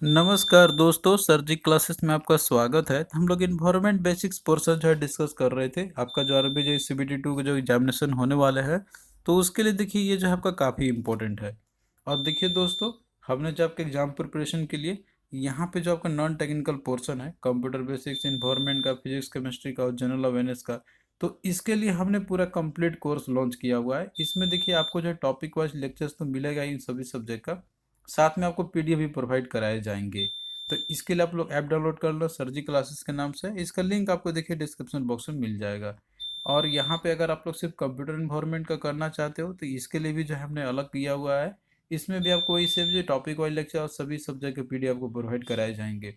नमस्कार दोस्तों, सर जी क्लासेस में आपका स्वागत है। हम लोग इन्वायरमेंट बेसिक्स पोर्शन जो है डिस्कस कर रहे थे। आपका जो आरबीजे CBT-2 का जो एग्जामिनेशन होने वाला है, तो उसके लिए देखिए ये जो है आपका काफ़ी इम्पोर्टेंट है। और देखिए दोस्तों, हमने जो आपके एग्जाम प्रिपरेशन के लिए यहाँ पे जो आपका नॉन टेक्निकल पोर्शन है, कंप्यूटर बेसिक्स, इन्वायरमेंट का, फिजिक्स, केमिस्ट्री का और जनरल अवेयरनेस का, तो इसके लिए हमने पूरा कंप्लीट कोर्स लॉन्च किया हुआ है। इसमें देखिए आपको जो है टॉपिक वाइज लेक्चर्स तो मिलेगा ही इन सभी सब्जेक्ट का, साथ में आपको पीडीएफ भी प्रोवाइड कराए जाएंगे। तो इसके लिए आप लोग ऐप डाउनलोड कर लो सर जी क्लासेस के नाम से। इसका लिंक आपको देखिए डिस्क्रिप्शन बॉक्स में मिल जाएगा। और यहाँ पे अगर आप लोग सिर्फ कंप्यूटर इन्वायरमेंट का करना चाहते हो तो इसके लिए भी जो है हमने अलग किया हुआ है। इसमें भी आपको वही सेम जो टॉपिक वाइज लेक्चर और सभी सब्जेक्ट के पीडीएफ आपको प्रोवाइड कराए जाएंगे।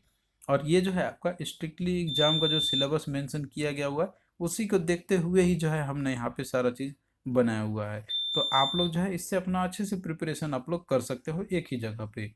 और ये जो है आपका स्ट्रिक्टली एग्जाम का जो सिलेबस मेंशन किया गया हुआ है, उसी को देखते हुए ही जो है हमने यहाँ पे सारा चीज़ बनाया हुआ है। तो आप लोग जो है इससे अपना अच्छे से प्रिपरेशन आप लोग कर सकते हो एक ही जगह पे।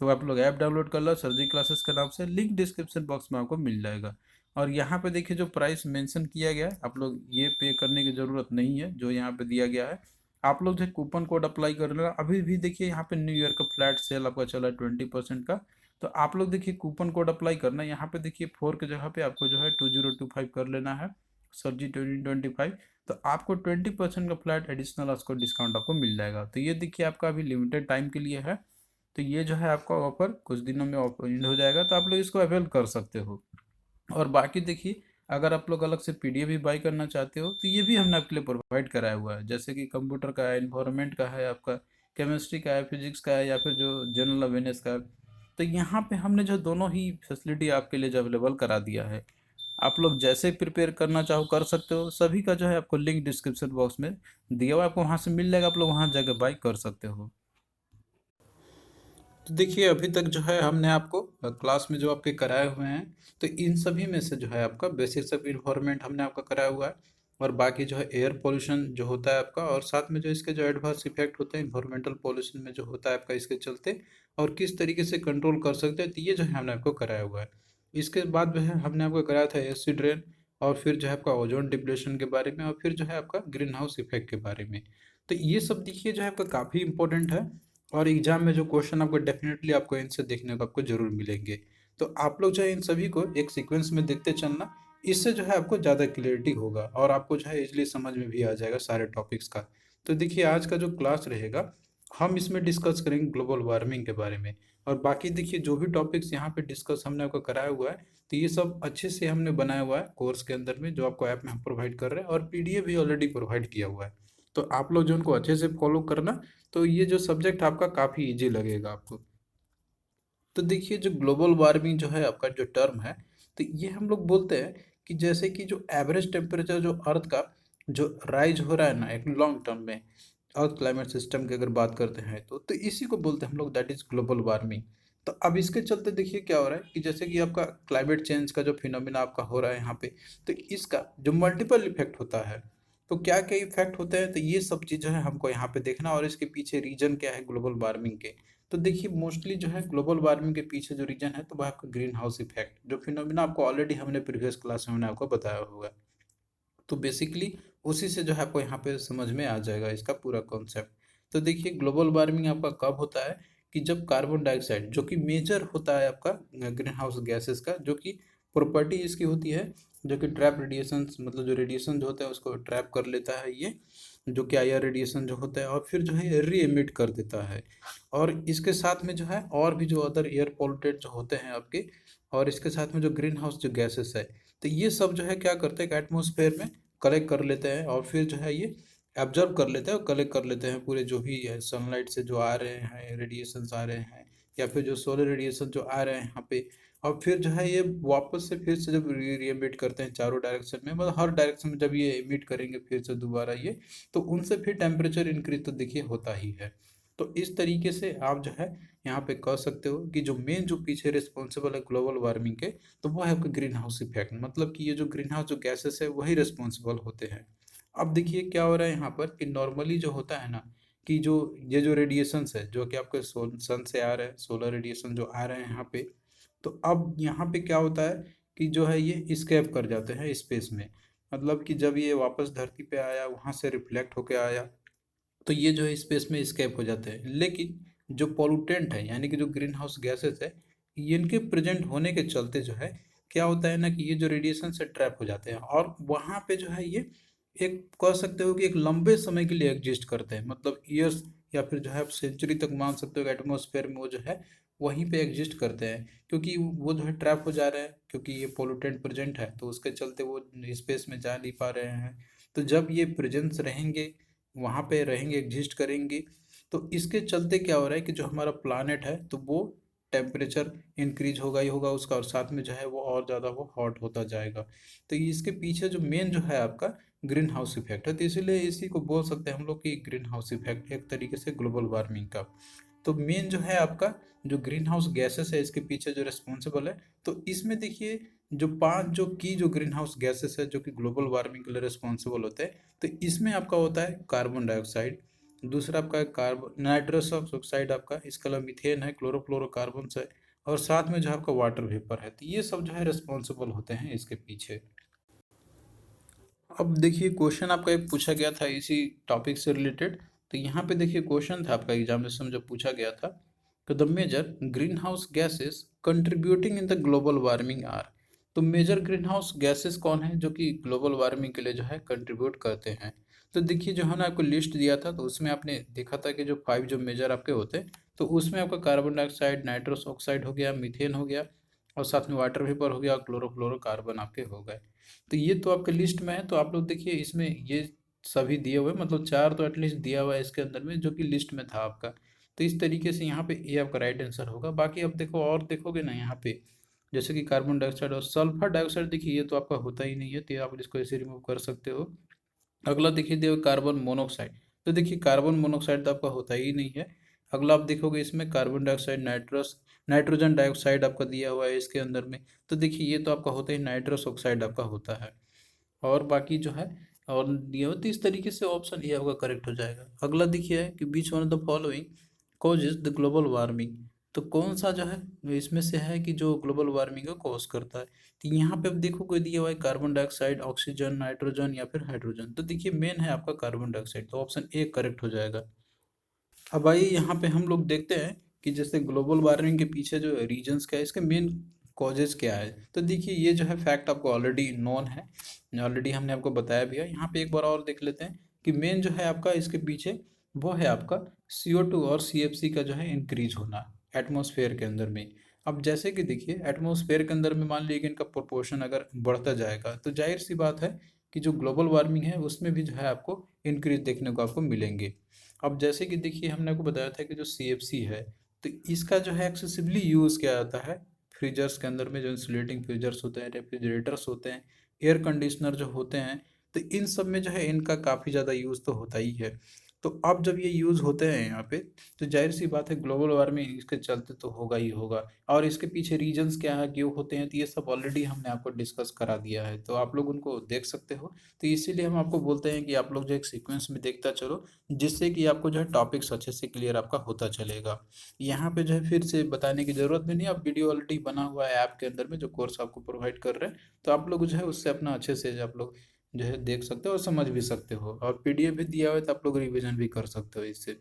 तो आप लोग ऐप डाउनलोड कर लो सर जी क्लासेस के नाम से, लिंक डिस्क्रिप्शन बॉक्स में आपको मिल जाएगा। और यहाँ पे देखिए जो प्राइस मेंशन किया गया है, आप लोग ये पे करने की ज़रूरत नहीं है जो यहाँ पे दिया गया है। आप लोग जो कूपन कोड अप्लाई कर लेना। अभी भी देखिए यहाँ पे न्यू ईयर का फ्लैट सेल आपका चला है 20% का। तो आप लोग देखिए कूपन कोड अप्लाई करना। यहाँ पे देखिए 4 की जगह पे आपको जो है 2025 कर लेना है, सर जी 2025। तो आपको 20% का फ्लैट एडिशनल उसको डिस्काउंट आपको मिल जाएगा। तो ये देखिए आपका अभी लिमिटेड टाइम के लिए है। तो ये जो है आपका ऑफर कुछ दिनों में एंड हो जाएगा, तो आप लोग इसको अवेल कर सकते हो। और बाकी देखिए, अगर आप लोग अलग से पीडीएफ भी बाई करना चाहते हो तो ये भी हमने आपके लिए प्रोवाइड कराया हुआ है। जैसे कि कंप्यूटर का है, इन्वायरमेंट का है, आपका केमिस्ट्री का है, फिजिक्स का है, या फिर जो जनरल अवेयरनेस का है। तो यहाँ पे हमने जो दोनों ही फैसिलिटी आपके लिए जो अवेलेबल करा दिया है। आप लोग जैसे प्रिपेयर करना चाहो कर सकते हो। सभी का जो है आपको लिंक डिस्क्रिप्शन बॉक्स में दिया हुआ है, आपको वहाँ से मिल जाएगा। आप लोग वहाँ जाकर बाई कर सकते हो। तो देखिए अभी तक जो है हमने आपको क्लास में जो आपके कराए हुए हैं, तो इन सभी में से जो है आपका बेसिक्स ऑफ इन्वायरमेंट हमने आपका कराया हुआ है। और बाकी जो है एयर पोल्यूशन जो होता है आपका, और साथ में जो इसके जो एडवर्स इफेक्ट होते हैं इन्वायरमेंटल पोल्यूशन में जो होता है आपका इसके चलते, और किस तरीके से कंट्रोल कर सकते हैं, तो ये जो है हमने आपको कराया हुआ है। इसके बाद जो है हमने आपको कराया था एसिड रेन, और फिर जो है आपका ओजोन डिप्लेशन के बारे में, और फिर जो है आपका ग्रीन हाउस इफेक्ट के बारे में। तो ये सब देखिए जो है आपका काफ़ी इंपॉर्टेंट है। और एग्जाम में जो क्वेश्चन आपको डेफिनेटली आपको इनसे देखने को आपको जरूर मिलेंगे। तो आप लोग जो है इन सभी को एक सीक्वेंस में देखते चलना। इससे जो है आपको ज़्यादा क्लियरिटी होगा और आपको जो है इजली समझ में भी आ जाएगा सारे टॉपिक्स का। तो देखिए आज का जो क्लास रहेगा, हम इसमें डिस्कस करेंगे ग्लोबल वार्मिंग के बारे में। और बाकी देखिए जो भी टॉपिक्स यहाँ पे डिस्कस हमने आपको कराया हुआ है, तो ये सब अच्छे से हमने बनाया हुआ है कोर्स के अंदर में, जो आपको ऐप में हम प्रोवाइड कर रहे हैं, और पीडीएफ भी ऑलरेडी प्रोवाइड किया हुआ है। तो आप लोग जो उनको अच्छे से फॉलो करना, तो ये जो सब्जेक्ट आपका काफ़ी इजी लगेगा आपको। तो देखिए जो ग्लोबल वार्मिंग जो है आपका जो टर्म है, तो ये हम लोग बोलते हैं कि जैसे कि जो एवरेज टेम्परेचर जो अर्थ का जो राइज हो रहा है ना एक लॉन्ग टर्म में, अर्थ क्लाइमेट सिस्टम की अगर बात करते हैं तो इसी को बोलते हैं हम लोग, दैट इज ग्लोबल वार्मिंग। तो अब इसके चलते देखिए क्या हो रहा है कि जैसे कि आपका क्लाइमेट चेंज का जो फिनोमिना आपका हो रहा है यहाँ पे, तो इसका जो मल्टीपल इफेक्ट होता है। तो क्या क्या इफेक्ट होते हैं, तो ये सब चीज़ जो है हमको यहाँ पे देखना, और इसके पीछे रीजन क्या है ग्लोबल वार्मिंग के। तो देखिए मोस्टली जो है ग्लोबल वार्मिंग के पीछे जो रीजन है, तो वह आपका ग्रीन हाउस इफेक्ट, जो फिनोमिना आपको ऑलरेडी हमने प्रीवियस क्लास में हमने आपको बताया होगा। तो बेसिकली उसी से जो है आपको यहाँ पे समझ में आ जाएगा इसका पूरा कॉन्सेप्ट। तो देखिए ग्लोबल वार्मिंग आपका कब होता है कि जब कार्बन डाइऑक्साइड जो कि मेजर होता है आपका ग्रीन हाउस गैसेस का, जो कि प्रॉपर्टी इसकी होती है, जो कि ट्रैप रेडिएशन, मतलब जो रेडिएशन जो होता है उसको ट्रैप कर लेता है ये, जो कि आईआर रेडिएशन जो होता है, और फिर जो है री एमिट कर देता है। और इसके साथ में जो है और भी जो अदर एयर पोल्यूटेड जो होते हैं आपके, और इसके साथ में जो ग्रीन हाउस जो गैसेस है, तो ये सब जो है क्या करते हैं एटमोसफेयर में कलेक्ट कर लेते हैं, और फिर जो है ये एब्जॉर्ब कर लेते हैं और कलेक्ट कर लेते हैं पूरे जो भी है सनलाइट से जो आ रहे हैं रेडिएशंस आ रहे हैं, या फिर जो सोलर रेडिएशन जो आ रहे हैं यहाँ पे। और फिर जो है ये वापस से फिर से जब री एमिट करते हैं चारों डायरेक्शन में, मतलब हर डायरेक्शन में जब ये एमिट करेंगे फिर से दोबारा ये, तो उनसे फिर टेम्परेचर इंक्रीज तो देखिए होता ही है। तो इस तरीके से आप जो है यहाँ पे कह सकते हो कि जो मेन जो पीछे रिस्पॉन्सिबल है ग्लोबल वार्मिंग के, तो वो है आपका ग्रीन हाउस इफेक्ट। मतलब कि ये जो ग्रीन हाउस जो गैसेस है वही रिस्पॉन्सिबल होते हैं। अब देखिए क्या हो रहा है यहाँ पर कि नॉर्मली जो होता है ना, कि जो ये जो रेडिएशंस है जो कि आपके सन से आ रहे हैं, सोलर रेडिएशन जो आ रहे हैं यहाँ पे, तो अब यहाँ पे क्या होता है कि जो है ये स्केप कर जाते हैं स्पेस में। मतलब कि जब ये वापस धरती पे आया, वहाँ से रिफ्लेक्ट होके आया, तो ये जो है स्पेस में स्केप हो जाते हैं। लेकिन जो पॉल्यूटेंट है यानी कि जो ग्रीन हाउस गैसेस है, इनके प्रेजेंट होने के चलते जो है क्या होता है ना कि ये जो रेडिएशन से ट्रैप हो जाते हैं और वहाँ पे जो है ये एक कह सकते हो कि एक लंबे समय के लिए एग्जिस्ट करते हैं, मतलब ईयर्स या फिर जो है आप सेंचुरी तक मान सकते हो कि एटमॉस्फेयर में वो जो है वहीं पे एग्जिस्ट करते हैं, क्योंकि वो जो है ट्रैप हो जा रहे हैं, क्योंकि ये पोल्यूटेंट प्रेजेंट है तो उसके चलते वो स्पेस में जा नहीं पा रहे हैं। तो जब ये प्रेजेंस रहेंगे, वहाँ पे रहेंगे, एग्जिस्ट करेंगे, तो इसके चलते क्या हो रहा है कि जो हमारा प्लानट है तो वो टेम्परेचर इंक्रीज होगा ही होगा उसका, और साथ में जो है वो और ज़्यादा वो हॉट होता जाएगा। तो इसके पीछे जो मेन जो है आपका ग्रीन हाउस इफेक्ट है, तो इसीलिए इसी को बोल सकते हैं हम लोग कि ग्रीन हाउस इफेक्ट एक तरीके से ग्लोबल वार्मिंग का। तो मेन जो है आपका जो ग्रीन हाउस गैसेस है इसके पीछे जो रिस्पॉन्सिबल है, तो इसमें देखिए जो पांच जो ग्रीन हाउस गैसेस है जो कि ग्लोबल वार्मिंग के लिए रिस्पॉन्सिबल होते हैं, तो इसमें आपका होता है कार्बन डाइऑक्साइड, दूसरा आपका है कार्बन नाइट्रस ऑक्साइड, आपका इसके अलावा मीथेन है, क्लोरोफ्लोरोकार्बन है, और साथ में जो है आपका वाटर वेपर है। तो ये सब जो है रिस्पॉन्सिबल होते हैं इसके पीछे। अब देखिए क्वेश्चन आपका एक पूछा गया था इसी टॉपिक से रिलेटेड, तो यहाँ पे देखिए क्वेश्चन था आपका एग्जामिनेशन में जो पूछा गया था कि the major green house gases contributing in the global warming are. तो मेजर ग्रीन हाउस गैसेस कौन है जो कि ग्लोबल वार्मिंग के लिए जो है कंट्रीब्यूट करते हैं। तो देखिए जो है ना आपको लिस्ट दिया था तो उसमें आपने देखा था कि जो 5 जो मेजर आपके होते हैं, तो उसमें आपका कार्बन डाइऑक्साइड, नाइट्रस ऑक्साइड हो गया, मीथेन हो गया, और साथ में वाटर वेपर हो गया, और क्लोरोफ्लोरोकार्बन आपके हो गए। तो ये तो आपके लिस्ट में है, तो आप लोग देखिए इसमें ये सभी दिए हुए, मतलब चार तो एटलीस्ट दिया हुआ है इसके अंदर में जो कि लिस्ट में था आपका। तो इस तरीके से यहाँ पे ए आपका राइट आंसर होगा। बाकी अब देखो और देखोगे ना यहाँ पे जैसे कि कार्बन डाइऑक्साइड और सल्फर डाइऑक्साइड, देखिए ये तो आपका होता ही नहीं है, तो आप इसको ऐसे रिमूव कर सकते हो। अगला देखिए देखो कार्बन मोनोऑक्साइड, तो देखिए कार्बन मोनोऑक्साइड तो आपका होता ही नहीं है। अगला आप देखोगे इसमें कार्बन डाइऑक्साइड, नाइट्रोजन डाइऑक्साइड आपका दिया हुआ है इसके अंदर में, तो देखिए ये तो आपका होता ही नाइट्रस ऑक्साइड आपका होता है। और बाकी जो है और दिया हुआ, तो इस तरीके से ऑप्शन ए आपका करेक्ट हो जाएगा। अगला देखिए है कि which one of the following causes the global warming. तो कौन सा जो है इसमें से है कि जो ग्लोबल वार्मिंग को कॉज करता है। तो यहाँ पे अब देखो कोई दिया हुआ है कार्बन डाइऑक्साइड, ऑक्सीजन, नाइट्रोजन या फिर हाइड्रोजन, तो देखिए मेन है आपका कार्बन डाइऑक्साइड, तो ऑप्शन ए करेक्ट हो जाएगा। अब आइए यहाँ पे हम लोग देखते हैं कि जैसे ग्लोबल वार्मिंग के पीछे जो रीजंस क्या है, इसके मेन कॉजेज क्या है। तो देखिए ये जो है फैक्ट आपको ऑलरेडी नोन है, ऑलरेडी हमने आपको बताया भी है। यहाँ पे एक बार और देख लेते हैं कि मेन जो है आपका इसके पीछे वो है आपका CO2 और CFC का जो है इंक्रीज होना एटमॉस्फेयर के अंदर में। अब जैसे कि देखिए एटमॉस्फेयर के अंदर में मान लीजिए कि इनका प्रोपोर्शन अगर बढ़ता जाएगा तो जाहिर सी बात है कि जो ग्लोबल वार्मिंग है उसमें भी जो है आपको इंक्रीज देखने को आपको मिलेंगे। अब जैसे कि देखिए हमने आपको बताया था कि जो CFC है तो इसका जो है एक्सेसिवली यूज़ किया जाता है फ्रीजर्स के अंदर में, जो इंसुलेटिंग फ्रीजर्स होते हैं, रेफ्रिजरेटर्स होते हैं, एयर कंडीशनर जो होते हैं, तो इन सब में जो है इनका काफ़ी ज़्यादा यूज़ तो होता ही है। तो अब जब ये यूज़ होते हैं यहाँ पे, तो जाहिर सी बात है ग्लोबल वार्मिंग इसके चलते तो होगा ही होगा। और इसके पीछे रीजंस क्या है क्यों होते हैं, तो ये सब ऑलरेडी हमने आपको डिस्कस करा दिया है, तो आप लोग उनको देख सकते हो। तो इसीलिए हम आपको बोलते हैं कि आप लोग जो एक सीक्वेंस में देखता चलो, जिससे कि आपको जो है टॉपिक्स अच्छे से क्लियर आपका होता चलेगा। यहाँ पे जो है फिर से बताने की ज़रूरत भी नहीं, आप वीडियो ऑलरेडी बना हुआ है ऐप के अंदर में जो कोर्स आपको प्रोवाइड कर रहे हैं, तो आप लोग जो है उससे अपना अच्छे से आप लोग जो है देख सकते हो और समझ भी सकते हो, और PDF भी दिया हुआ है तो आप लोग रिविजन भी कर सकते हो इससे।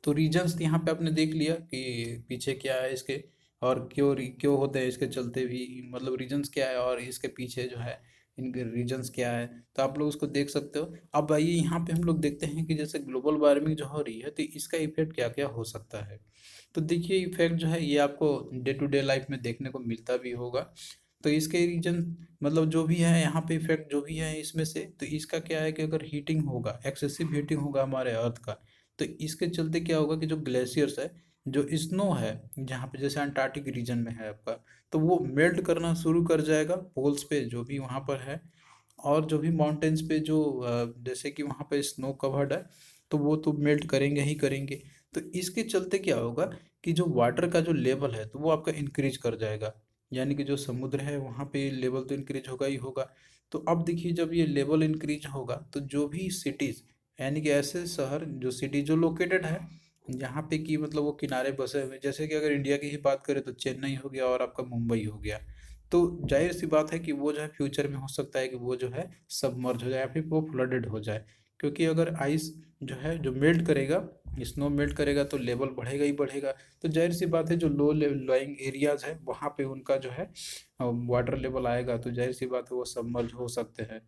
तो रीजंस यहाँ पे आपने देख लिया कि पीछे क्या है इसके, और क्यों होते हैं इसके चलते भी, मतलब रीजंस क्या है और इसके पीछे जो है इनके रीजंस क्या है, तो आप लोग उसको देख सकते हो। अब आइए यहाँ पे हम लोग देखते हैं कि जैसे ग्लोबल वार्मिंग जो हो रही है तो इसका इफेक्ट क्या क्या हो सकता है। तो देखिए इफेक्ट जो है ये आपको डे टू डे लाइफ में देखने को मिलता भी होगा। तो इसके रीजन मतलब जो भी है यहाँ पे इफेक्ट जो भी है इसमें से, तो इसका क्या है कि अगर हीटिंग होगा, एक्सेसिव हीटिंग होगा हमारे अर्थ का, तो इसके चलते क्या होगा कि जो ग्लेशियर्स है, जो स्नो है, जहाँ पे जैसे अंटार्कटिक रीजन में है आपका, तो वो मेल्ट करना शुरू कर जाएगा पोल्स पे जो भी वहाँ पर है। और जो भी माउंटेन्स पे जो जैसे कि वहाँ पे स्नो कवर्ड है, तो वो तो मेल्ट करेंगे ही करेंगे। तो इसके चलते क्या होगा कि जो वाटर का जो लेवल है तो वो आपका इंक्रीज कर जाएगा, यानी कि जो समुद्र है वहाँ पे लेवल तो इंक्रीज होगा ही होगा। तो अब देखिए जब ये लेवल इंक्रीज होगा तो जो भी सिटीज़, यानी कि ऐसे शहर जो सिटी जो लोकेटेड है जहाँ पे कि मतलब वो किनारे बसे हुए, जैसे कि अगर इंडिया की ही बात करें तो चेन्नई हो गया और आपका मुंबई हो गया, तो जाहिर सी बात है कि वो जो है फ्यूचर में हो सकता है कि वो जो है सबमर्ज हो जाए या फिर वो फ्लडेड हो जाए, क्योंकि अगर आइस जो है जो मेल्ट करेगा, स्नो मेल्ट करेगा तो लेवल बढ़ेगा ही बढ़ेगा। तो जाहिर सी बात है जो लो लाइंग एरियाज है वहाँ पे उनका जो है वाटर लेवल आएगा, तो जाहिर सी बात है वो सबमर्ज हो सकते हैं।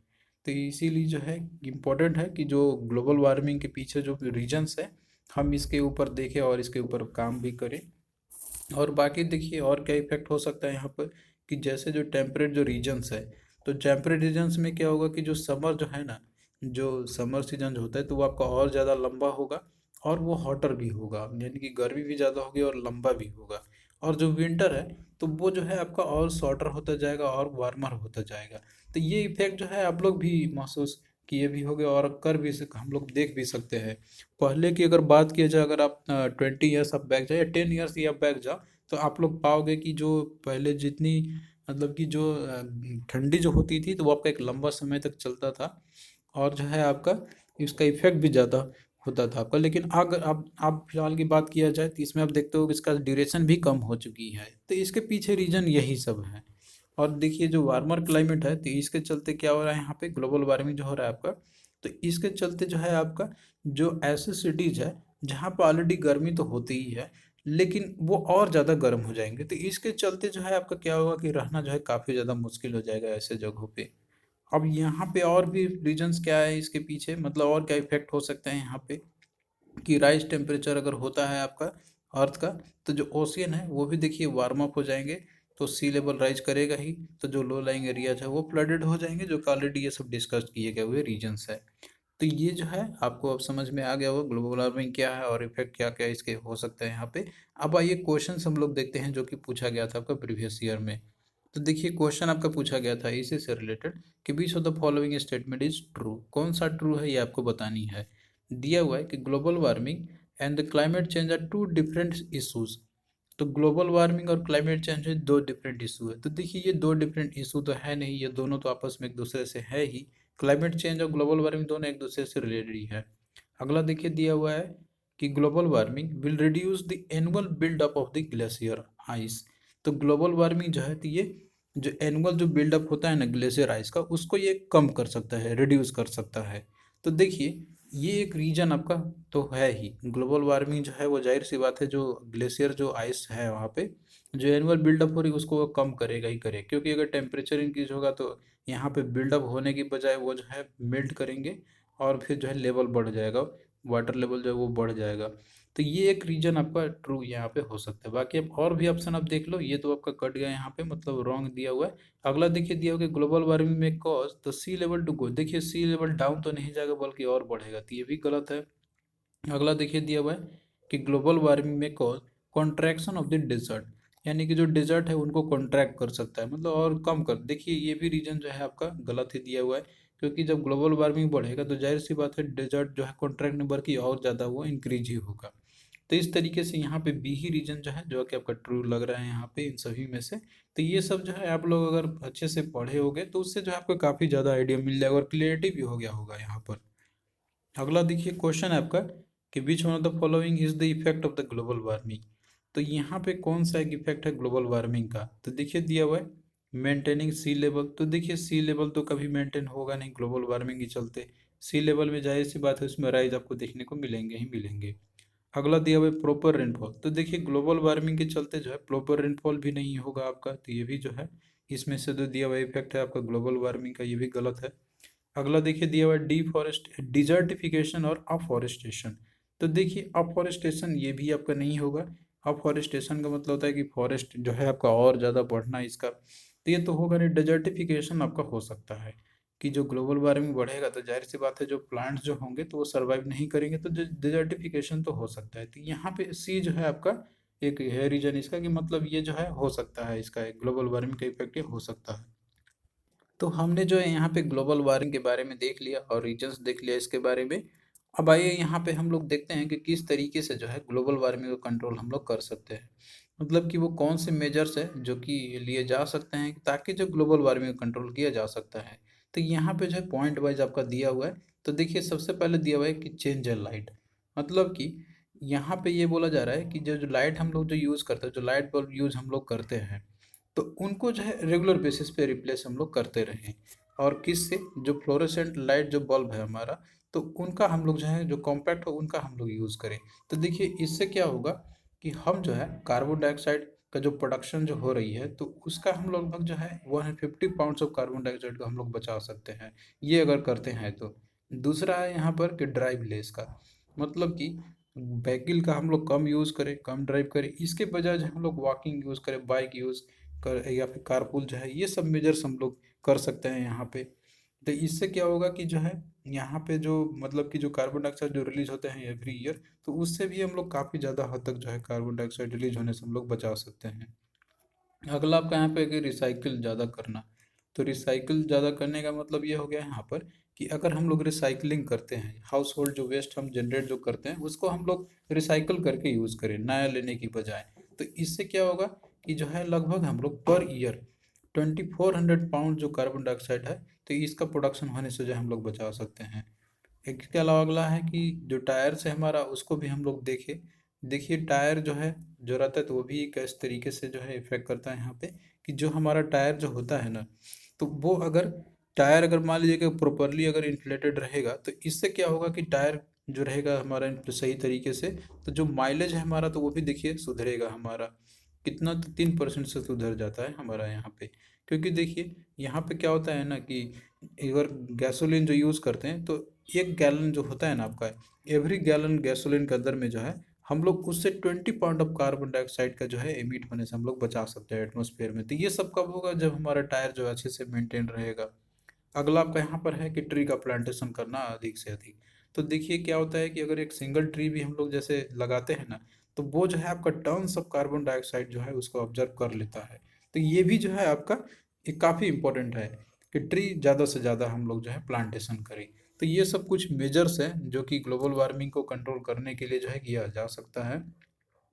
तो इसीलिए जो है इम्पोर्टेंट है कि जो ग्लोबल वार्मिंग के पीछे जो रीजन्स है हम इसके ऊपर देखें और इसके ऊपर काम भी करें। और बाकी देखिए और क्या इफेक्ट हो सकता है यहाँ पर, कि जैसे जो टेम्परेट जो रीजन्स है, तो टेम्परेट रीजन्स में क्या होगा कि जो समर जो है ना, जो समर सीजन जो होता है तो वो आपका और ज़्यादा लंबा होगा और वो हॉटर भी होगा, यानी कि गर्मी भी ज़्यादा होगी और लंबा भी होगा। और जो विंटर है तो वो जो है आपका और शॉर्टर होता जाएगा और वार्मर होता जाएगा। तो ये इफेक्ट जो है आप लोग भी महसूस किए भी होंगे और कर भी हम लोग देख भी सकते हैं। पहले की अगर बात किया जाए, अगर आप 20 ईयर्स आप बैक जाए या 10 ईयर्स ही आप बैक जाओ, तो आप लोग पाओगे कि जो पहले जितनी मतलब कि जो ठंडी जो होती थी तो वो आपका एक लंबा समय तक चलता था और जो है आपका इसका इफेक्ट भी ज़्यादा होता था आपका। लेकिन अगर आप फिलहाल की बात किया जाए तो इसमें आप देखते हो कि इसका ड्यूरेशन भी कम हो चुकी है। तो इसके पीछे रीजन यही सब है। और देखिए जो वार्मर क्लाइमेट है तो इसके चलते क्या हो रहा है, यहाँ पे ग्लोबल वार्मिंग जो हो रहा है आपका, तो इसके चलते जो है आपका जो ऐसे सिटीज है जहाँ पर ऑलरेडी गर्मी तो होती ही है लेकिन वो और ज़्यादा गर्म हो जाएंगे, तो इसके चलते जो है आपका क्या होगा कि रहना जो है काफ़ी ज़्यादा मुश्किल हो जाएगा ऐसे जगहों पे। अब यहाँ पे और भी रीजंस क्या है इसके पीछे, मतलब और क्या इफेक्ट हो सकते हैं यहाँ पे, कि राइज टेम्परेचर अगर होता है आपका अर्थ का, तो जो ओशियन है वो भी देखिए वार्म अप हो जाएंगे, तो सी लेवल राइज करेगा ही, तो जो लो लाइंग एरियाज है वो फ्लडेड हो जाएंगे, जो कि ऑलरेडी ये सब डिस्कस किए गए हुए रीजन्स है। तो ये जो है आपको अब समझ में आ गया होगा ग्लोबल वार्मिंग क्या है और इफेक्ट क्या क्या इसके हो सकते हैं यहाँ पे। अब आइए क्वेश्चन हम लोग देखते हैं जो कि पूछा गया था आपका प्रीवियस ईयर में। तो देखिए क्वेश्चन आपका पूछा गया था इसी से रिलेटेड कि which of the following statement is true, कौन सा ट्रू है ये आपको बतानी है। दिया हुआ है कि global warming and the climate change are two different issues. तो ग्लोबल वार्मिंग और क्लाइमेट चेंज है दो डिफरेंट इशू है, तो देखिए ये दो डिफरेंट इशू तो है नहीं, ये दोनों तो आपस में एक दूसरे से है ही। क्लाइमेट चेंज और ग्लोबल वार्मिंग दोनों एक दूसरे से रिलेटेड ही है। अगला देखिए दिया हुआ है कि global warming will reduce the annual buildup of the glacier ice. तो ग्लोबल वार्मिंग जो है तो ये जो एनुअल जो बिल्डअप होता है ना ग्लेशियर आइस का, उसको ये कम कर सकता है, रिड्यूस कर सकता है। तो देखिए ये एक रीजन आपका तो है ही, ग्लोबल वार्मिंग जो है वो जाहिर सी बात है जो ग्लेशियर जो आइस है वहाँ पे जो एनुअल बिल्डअप हो रही है उसको वो कम करेगा ही करेगा, क्योंकि अगर टेम्परेचर इंक्रीज होगा तो यहाँ पे बिल्डअप होने की बजाय वो जो है मेल्ट करेंगे और फिर जो है लेवल बढ़ जाएगा, वाटर लेवल जो है वो बढ़ जाएगा। तो ये एक रीजन आपका ट्रू यहाँ पे हो सकता है। बाकी अब और भी ऑप्शन आप देख लो, ये तो आपका कट गया यहाँ पे, मतलब रॉन्ग दिया हुआ है। अगला देखिए दिया हुआ कि global warming may cause the sea level to go, देखिए सी लेवल डाउन तो नहीं जाएगा बल्कि और बढ़ेगा, तो ये भी गलत है। अगला देखिए दिया हुआ है कि global warming may cause contraction of the desert, यानी कि जो डेजर्ट है उनको कॉन्ट्रैक्ट कर सकता है, मतलब और कम कर, देखिए ये भी रीजन जो है आपका गलत ही दिया हुआ है। क्योंकि जब ग्लोबल वार्मिंग बढ़ेगा तो जाहिर सी बात है डेजर्ट जो है कॉन्ट्रैक्ट नंबर की और ज़्यादा वो इंक्रीज ही होगा। तो इस तरीके से यहाँ पे बी ही रीजन जो है जो कि आपका ट्रू लग रहा है यहाँ पे इन सभी में से। तो ये सब जो है आप लोग अगर अच्छे से पढ़े होगे तो उससे जो है आपको काफ़ी ज़्यादा आइडिया मिल जाएगा और क्लियरिटी भी हो गया होगा यहाँ पर। अगला देखिए क्वेश्चन है आपका कि which one of the following is the effect of the global warming. तो यहाँ पे कौन सा एक इफेक्ट है ग्लोबल वार्मिंग का, तो देखिए दिया हुआ है मेंटेनिंग सी लेवल। तो देखिए सी लेवल तो कभी मेंटेन होगा नहीं ग्लोबल वार्मिंग के चलते, सी लेवल में जाहिर सी बात है उसमें राइज आपको देखने को मिलेंगे ही मिलेंगे। अगला दिया हुआ है प्रॉपर रेनफॉल, तो देखिए ग्लोबल वार्मिंग के चलते जो है प्रॉपर रेनफॉल भी नहीं होगा आपका, तो ये भी जो है इसमें से जो दिया हुआ इफेक्ट है आपका ग्लोबल वार्मिंग का, ये भी गलत है। अगला देखिए दिया हुआ है डिफॉरेस्ट डिजर्टिफिकेशन और अफॉरेस्टेशन। तो देखिए अफॉरेस्टेशन ये भी आपका नहीं होगा। अफॉरेस्टेशन का मतलब होता है कि फॉरेस्ट जो है आपका और ज़्यादा बढ़ना इसका, तो ये तो होगा नहीं। डिजर्टिफिकेशन आपका हो सकता है कि जो ग्लोबल वार्मिंग बढ़ेगा तो जाहिर सी बात है जो प्लांट्स जो होंगे तो वो सर्वाइव नहीं करेंगे, तो डिजर्टिफिकेशन तो हो सकता है। तो यहाँ पे सी जो है आपका एक है रीजन इसका, कि मतलब ये जो है हो सकता है इसका ग्लोबल वार्मिंग का इफेक्ट ये हो सकता है। तो हमने जो है यहाँ पे ग्लोबल वार्मिंग के बारे में देख लिया और रीजन्स देख लिया इसके बारे में। अब आइए यहाँ पे हम लोग देखते हैं कि किस तरीके से जो है ग्लोबल वार्मिंग को कंट्रोल हम लोग कर सकते हैं, मतलब कि वो कौन से मेजर्स है जो कि लिए जा सकते हैं ताकि जो ग्लोबल वार्मिंग को कंट्रोल किया जा सकता है। तो यहाँ पे जो है पॉइंट वाइज आपका दिया हुआ है। तो देखिए सबसे पहले दिया हुआ है कि चेंज ए लाइट, मतलब कि यहाँ पे ये बोला जा रहा है कि जो जो लाइट हम लोग जो यूज़ करते हैं, जो लाइट बल्ब यूज़ हम लोग करते हैं, तो उनको जो है रेगुलर बेसिस पे रिप्लेस हम लोग करते रहें। और किससे, जो फ्लोरोसेंट लाइट जो बल्ब है हमारा, तो उनका हम लोग जो है, जो कॉम्पैक्ट हो उनका हम लोग यूज़ करें। तो देखिए इससे क्या होगा कि हम जो है कार्बन डाइऑक्साइड का जो प्रोडक्शन जो हो रही है, तो उसका हम लगभग जो है 150 पाउंड्स ऑफ कार्बन डाइऑक्साइड को हम लोग बचा सकते हैं, ये अगर करते हैं तो। दूसरा है यहाँ पर कि ड्राइव लेस का, मतलब कि व्हीकल का हम लोग कम यूज़ करें, कम ड्राइव करें, इसके बजाय जो हम लोग वॉकिंग यूज़ करें, बाइक यूज़ कर या फिर कारपूल जो है, ये सब मेजर्स हम लोग कर सकते हैं यहाँ पे। तो इससे क्या होगा कि जो है यहाँ पे जो मतलब कि जो कार्बन डाइऑक्साइड जो रिलीज होते हैं एवरी ईयर, तो उससे भी हम लोग काफ़ी ज़्यादा हद तक जो है कार्बन डाइऑक्साइड रिलीज होने से हम लोग बचा सकते हैं। अगला आपका यहाँ पे कि रिसाइकिल ज़्यादा करना। तो रिसाइकिल ज़्यादा करने का मतलब ये हो गया यहाँ पर कि अगर हम लोग रिसाइकलिंग करते हैं, हाउस होल्ड जो वेस्ट हम जनरेट जो करते हैं उसको हम लोग रिसाइकिल करके यूज़ करें नया लेने की बजाय, तो इससे क्या होगा कि जो है लगभग हम लोग पर ईयर 2400 पाउंड जो कार्बन डाइऑक्साइड है, तो इसका प्रोडक्शन होने से जो है हम लोग बचा सकते हैं। इसके अलावा अगला है कि जो टायर से हमारा उसको भी हम लोग देखें। देखिए टायर जो है जो रहता है, तो वो भी किस तरीके से जो है इफेक्ट करता है यहाँ पे कि जो हमारा टायर जो होता है ना, तो वो अगर टायर अगर मान लीजिए कि प्रॉपरली अगर इन्फ्लेटेड रहेगा, तो इससे क्या होगा कि टायर जो रहेगा हमारा सही तरीके से, तो जो माइलेज है हमारा तो वो भी देखिए सुधरेगा हमारा। कितना, तो 3% से सुधर जाता है हमारा यहाँ पे। क्योंकि देखिए यहाँ पे क्या होता है ना कि अगर गैसोलीन जो यूज़ करते हैं, तो 1 गैलन जो होता है ना आपका, एवरी गैलन गैसोलीन के अंदर में जो है हम लोग उससे 20 पाउंड ऑफ कार्बन डाइऑक्साइड का जो है एमिट होने से हम लोग बचा सकते हैं एटमॉस्फेयर में। तो ये सब कब होगा, जब हमारा टायर जो है अच्छे से मेंटेन रहेगा। अगला आपका यहाँ पर है कि ट्री का प्लांटेशन करना अधिक से अधिक। तो देखिए क्या होता है कि अगर एक सिंगल ट्री भी हम लोग जैसे लगाते हैं ना, तो वो जो है आपका टर्न्स ऑफ कार्बन डाइऑक्साइड जो है उसको ऑब्जर्व कर लेता है। तो ये भी जो है आपका एक काफ़ी इंपॉर्टेंट है कि ट्री ज़्यादा से ज़्यादा हम लोग जो है प्लांटेशन करें। तो ये सब कुछ मेजर्स हैं जो कि ग्लोबल वार्मिंग को कंट्रोल करने के लिए जो है किया जा सकता है।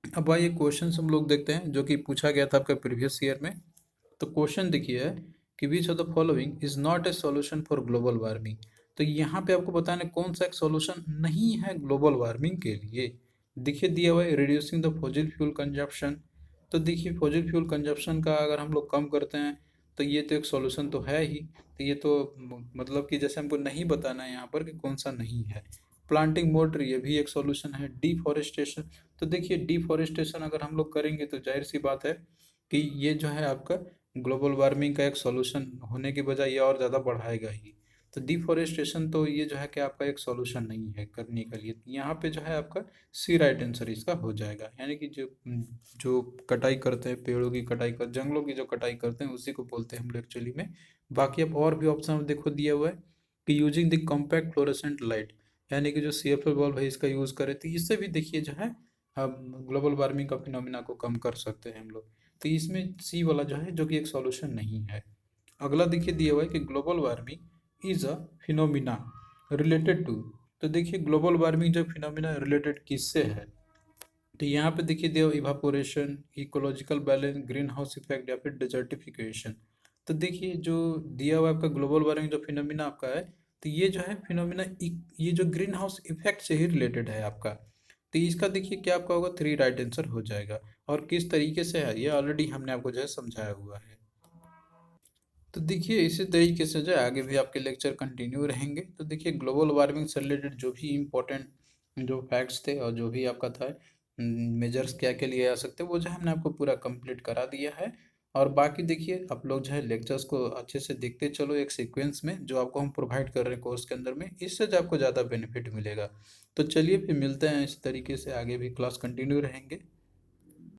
अब आइए क्वेश्चन हम लोग देखते हैं जो कि पूछा गया था आपका प्रीवियस ईयर में। तो क्वेश्चन देखिए है कि which of the following is not a solution for global warming. तो यहाँ पे आपको बताना है कौन सा एक सॉल्यूशन नहीं है ग्लोबल वार्मिंग के लिए। देखिए दिया हुआ है reducing the fossil fuel consumption. तो देखिए फॉसिल फ्यूल कंजप्शन का अगर हम लोग कम करते हैं, तो ये तो एक सॉल्यूशन तो है ही। तो ये तो मतलब कि जैसे हमको नहीं बताना है यहाँ पर कि कौन सा नहीं है। प्लांटिंग मोर ट्री, ये भी एक सॉल्यूशन है। डिफॉरेस्टेशन, तो देखिए डिफॉरेस्टेशन अगर हम लोग करेंगे तो जाहिर सी बात है कि ये जो है आपका ग्लोबल वार्मिंग का एक सॉल्यूशन होने के बजाय ये और ज़्यादा बढ़ाएगा ही। तो डिफॉरेस्टेशन तो ये जो है कि आपका एक सॉल्यूशन नहीं है करने के लिए। यहाँ पे जो है आपका सी राइट आंसर इसका हो जाएगा, यानी कि जो जो कटाई करते हैं, पेड़ों की कटाई कर, जंगलों की जो कटाई करते हैं उसी को बोलते हैं हम लोग एक्चुअली में। बाकी अब और भी ऑप्शन देखो दिया हुआ है कि using the compact fluorescent light, यानी कि जो CFL बल्ब है इसका यूज़ करें, तो इससे भी देखिए जो है हम ग्लोबल वार्मिंग का फिनोमिना को कम कर सकते हैं हम लोग। तो इसमें सी वाला जो है जो कि एक सॉल्यूशन नहीं है। अगला देखिए दिया हुआ है कि global warming is a phenomena related to. तो देखिए ग्लोबल वार्मिंग जो फिनोमिना रिलेटेड किससे है, तो यहाँ पे देखिए दिया evaporation, ecological balance, green house effect या फिर डिजर्टिफिकेशन। तो देखिए जो दिया हुआ आपका ग्लोबल वार्मिंग जो फिनोमिना आपका है, तो ये जो है फिनोमिना ये जो ग्रीन हाउस इफेक्ट से ही रिलेटेड है आपका। तो इसका देखिए क्या आपका होगा, 3 राइट आंसर हो जाएगा। और किस तरीके से है ये ऑलरेडी हमने आपको जो है समझाया हुआ है। तो देखिए इसी तरीके से जो है आगे भी आपके लेक्चर कंटिन्यू रहेंगे। तो देखिए ग्लोबल वार्मिंग से रिलेटेड जो भी इम्पोर्टेंट जो फैक्ट्स थे और जो भी आपका था मेजर्स क्या क्या लिए जा सकते हैं, वो जो है हमने आपको पूरा कंप्लीट करा दिया है। और बाकी देखिए आप लोग जो है लेक्चर्स को अच्छे से देखते चलो एक सीक्वेंस में जो आपको हम प्रोवाइड कर रहे हैं कोर्स के अंदर में, इससे जो आपको ज़्यादा बेनिफिट मिलेगा। तो चलिए फिर मिलते हैं, इस तरीके से आगे भी क्लास कंटिन्यू रहेंगे।